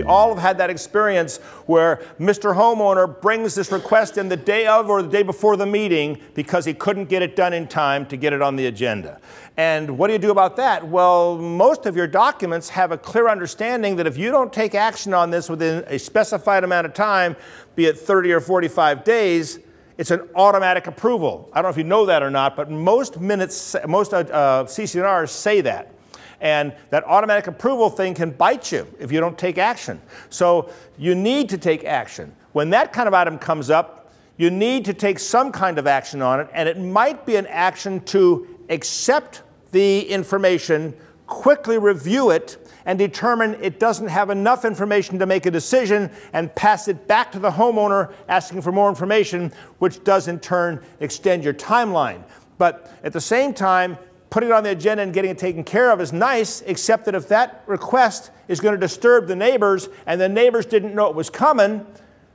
We all have had that experience where Mr. Homeowner brings this request in the day of or the day before the meeting because he couldn't get it done in time to get it on the agenda. And what do you do about that? Well, most of your documents have a clear understanding that if you don't take action on this within a specified amount of time, be it 30 or 45 days, it's an automatic approval. I don't know if you know that or not, but most CC&Rs say that. And that automatic approval thing can bite you if you don't take action. So you need to take action. When that kind of item comes up, you need to take some kind of action on it, and it might be an action to accept the information, quickly review it, and determine it doesn't have enough information to make a decision and pass it back to the homeowner asking for more information, which does in turn extend your timeline. But at the same time, putting it on the agenda and getting it taken care of is nice, except that if that request is going to disturb the neighbors and the neighbors didn't know it was coming,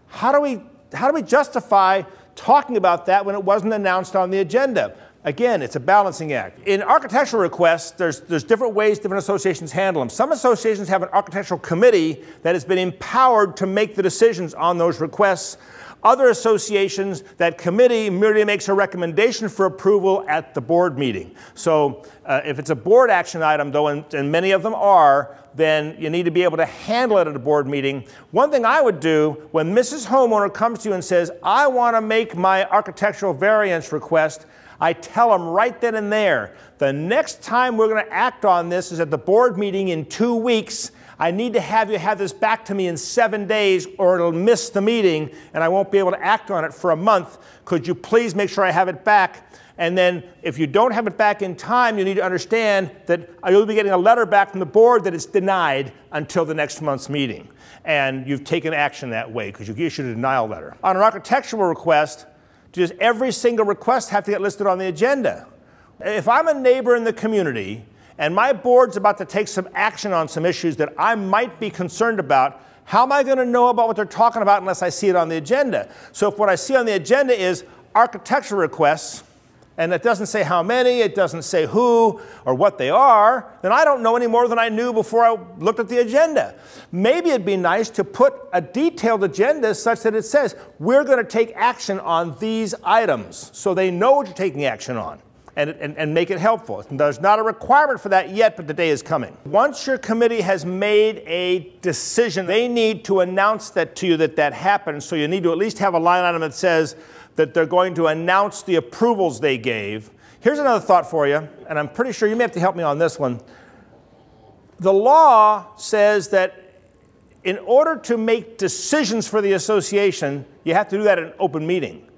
how do we justify talking about that when it wasn't announced on the agenda? Again, it's a balancing act. In architectural requests, there's different ways different associations handle them. Some associations have an architectural committee that has been empowered to make the decisions on those requests. Other associations, that committee merely makes a recommendation for approval at the board meeting. So if it's a board action item, though, and many of them are, then you need to be able to handle it at a board meeting. One thing I would do when Mrs. Homeowner comes to you and says, I want to make my architectural variance request, I tell them right then and there, the next time we're going to act on this is at the board meeting in 2 weeks. I need to have you have this back to me in 7 days or it'll miss the meeting and I won't be able to act on it for a month. Could you please make sure I have it back? And then if you don't have it back in time, you need to understand that you'll be getting a letter back from the board that it's denied until the next month's meeting. And you've taken action that way because you've issued a denial letter. On an architectural request, does every single request have to get listed on the agenda? If I'm a neighbor in the community and my board's about to take some action on some issues that I might be concerned about, how am I going to know about what they're talking about unless I see it on the agenda? So if what I see on the agenda is architectural requests, and it doesn't say how many, it doesn't say who or what they are, then I don't know any more than I knew before I looked at the agenda. Maybe it'd be nice to put a detailed agenda such that it says, we're going to take action on these items, so they know what you're taking action on, and make it helpful. There's not a requirement for that yet, but the day is coming. Once your committee has made a decision, they need to announce that to you that happened, so you need to at least have a line item that says, that they're going to announce the approvals they gave. Here's another thought for you, and I'm pretty sure you may have to help me on this one. The law says that in order to make decisions for the association, you have to do that in an open meeting.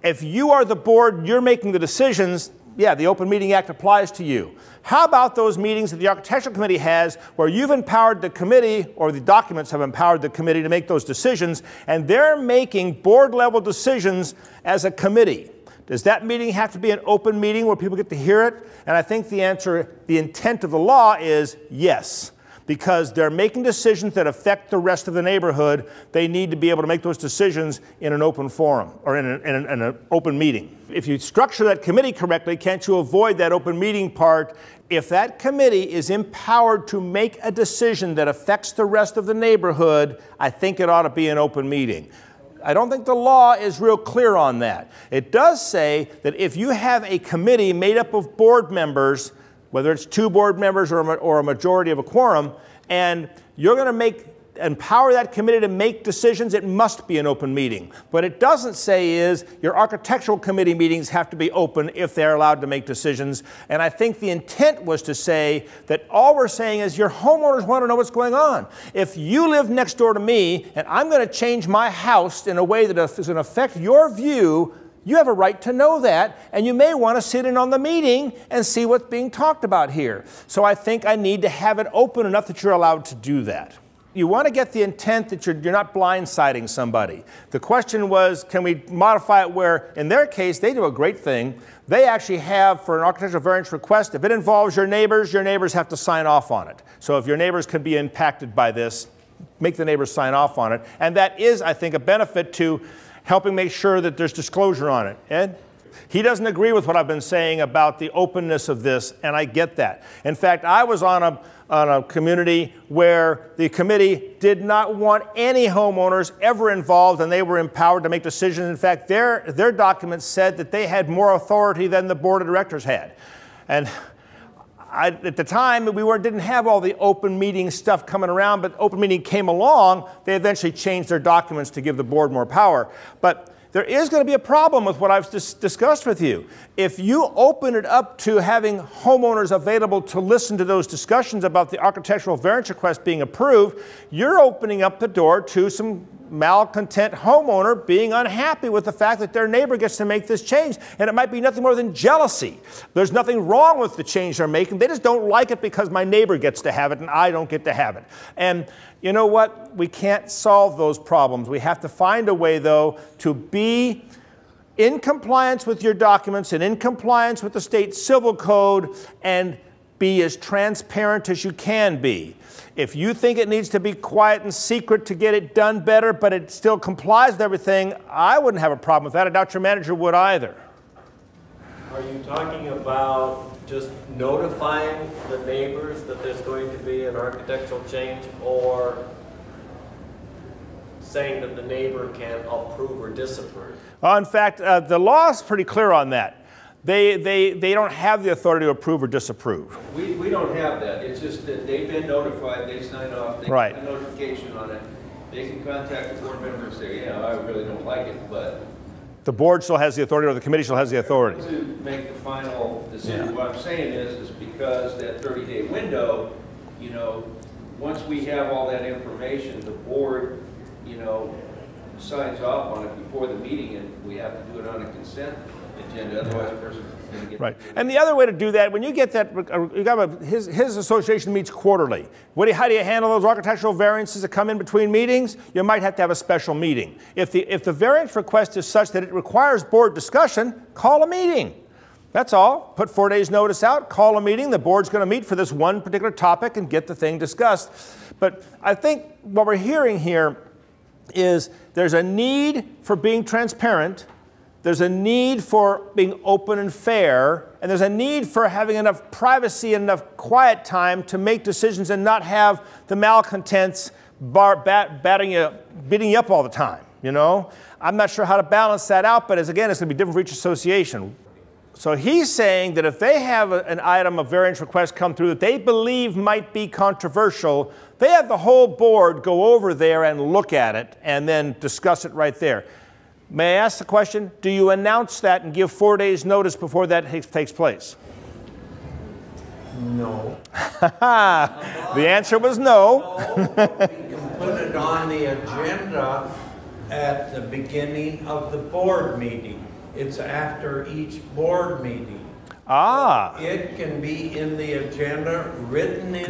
If you are the board, you're making the decisions, yeah, the Open Meeting Act applies to you. How about those meetings that the Architectural Committee has where you've empowered the committee, or the documents have empowered the committee to make those decisions, and they're making board-level decisions as a committee? Does that meeting have to be an open meeting where people get to hear it? And I think the answer, the intent of the law is yes. Because they're making decisions that affect the rest of the neighborhood, they need to be able to make those decisions in an open forum or in an open meeting. If you structure that committee correctly, can't you avoid that open meeting part? If that committee is empowered to make a decision that affects the rest of the neighborhood, I think it ought to be an open meeting. I don't think the law is real clear on that. It does say that if you have a committee made up of board members, whether it's 2 board members or a majority of a quorum, and you're going to empower that committee to make decisions, it must be an open meeting. What it doesn't say is your architectural committee meetings have to be open if they're allowed to make decisions. And I think the intent was to say that all we're saying is your homeowners want to know what's going on. If you live next door to me and I'm going to change my house in a way that is going to affect your view, you have a right to know that, and you may want to sit in on the meeting and see what's being talked about here. So I think I need to have it open enough that you're allowed to do that. You want to get the intent that you're not blindsiding somebody. The question was, can we modify it where, in their case, they do a great thing. They actually have, for an architectural variance request, if it involves your neighbors have to sign off on it. So if your neighbors can be impacted by this, make the neighbors sign off on it. And that is, I think, a benefit to helping make sure that there's disclosure on it. Ed? He doesn't agree with what I've been saying about the openness of this, and I get that. In fact, I was on on a community where the committee did not want any homeowners ever involved, and they were empowered to make decisions. In fact, their documents said that they had more authority than the board of directors had. And at the time, we didn't have all the open meeting stuff coming around, but open meeting came along. They eventually changed their documents to give the board more power. But there is going to be a problem with what I've discussed with you. If you open it up to having homeowners available to listen to those discussions about the architectural variance request being approved, you're opening up the door to some malcontent homeowner being unhappy with the fact that their neighbor gets to make this change. And it might be nothing more than jealousy. There's nothing wrong with the change they're making. They just don't like it because my neighbor gets to have it and I don't get to have it. And you know what? We can't solve those problems. We have to find a way, though, to be in compliance with your documents and in compliance with the state civil code and be as transparent as you can be. If you think it needs to be quiet and secret to get it done better, but it still complies with everything, I wouldn't have a problem with that. I doubt your manager would either. Are you talking about just notifying the neighbors that there's going to be an architectural change, or saying that the neighbor can approve or disapprove? In fact, the law is pretty clear on that. They don't have the authority to approve or disapprove. We don't have that. It's just that they've been notified, they sign off, they get a notification on it. They can contact the board member and say, yeah, I really don't like it, but... The board still has the authority, or the committee still has the authority. To make the final decision. Yeah. What I'm saying is because that 30-day window, you know, once we have all that information, the board, you know, signs off on it before the meeting, and we have to do it on a consent agenda, otherwise the person's going to get... Right. And the other way to do that, when you get that, his association meets quarterly. How do you handle those architectural variances that come in between meetings? You might have to have a special meeting. If the variance request is such that it requires board discussion, call a meeting. That's all. Put 4 days notice out, call a meeting. The board's going to meet for this one particular topic and get the thing discussed. But I think what we're hearing here is there's a need for being transparent. There's a need for being open and fair, and there's a need for having enough privacy and enough quiet time to make decisions and not have the malcontents beating you up all the time, you know? I'm not sure how to balance that out, but again, it's going to be different for each association. So he's saying that if they have an item of variance request come through that they believe might be controversial, they have the whole board go over there and look at it and then discuss it right there. May I ask the question, do you announce that and give 4 days notice before that takes place? No. The answer was no. No, we can put it on the agenda at the beginning of the board meeting. It's after each board meeting. Ah. So it can be in the agenda, written in.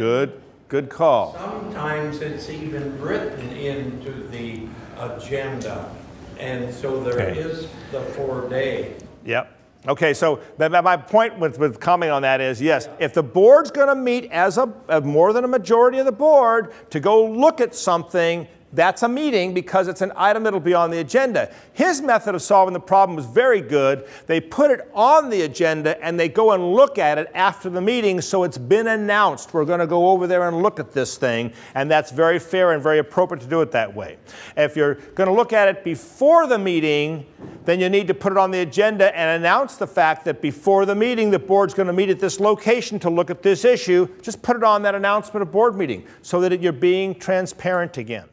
Good call. Sometimes it's even written into the agenda. And so there is the 4 day. Yep. Okay, so my point with commenting on that is, yes, if the board's going to meet as more than a majority of the board to go look at something, that's a meeting because it's an item that'll be on the agenda. His method of solving the problem was very good. They put it on the agenda and they go and look at it after the meeting, so it's been announced. We're going to go over there and look at this thing, and that's very fair and very appropriate to do it that way. If you're going to look at it before the meeting, then you need to put it on the agenda and announce the fact that before the meeting, the board's going to meet at this location to look at this issue. Just put it on that announcement of board meeting so that you're being transparent again.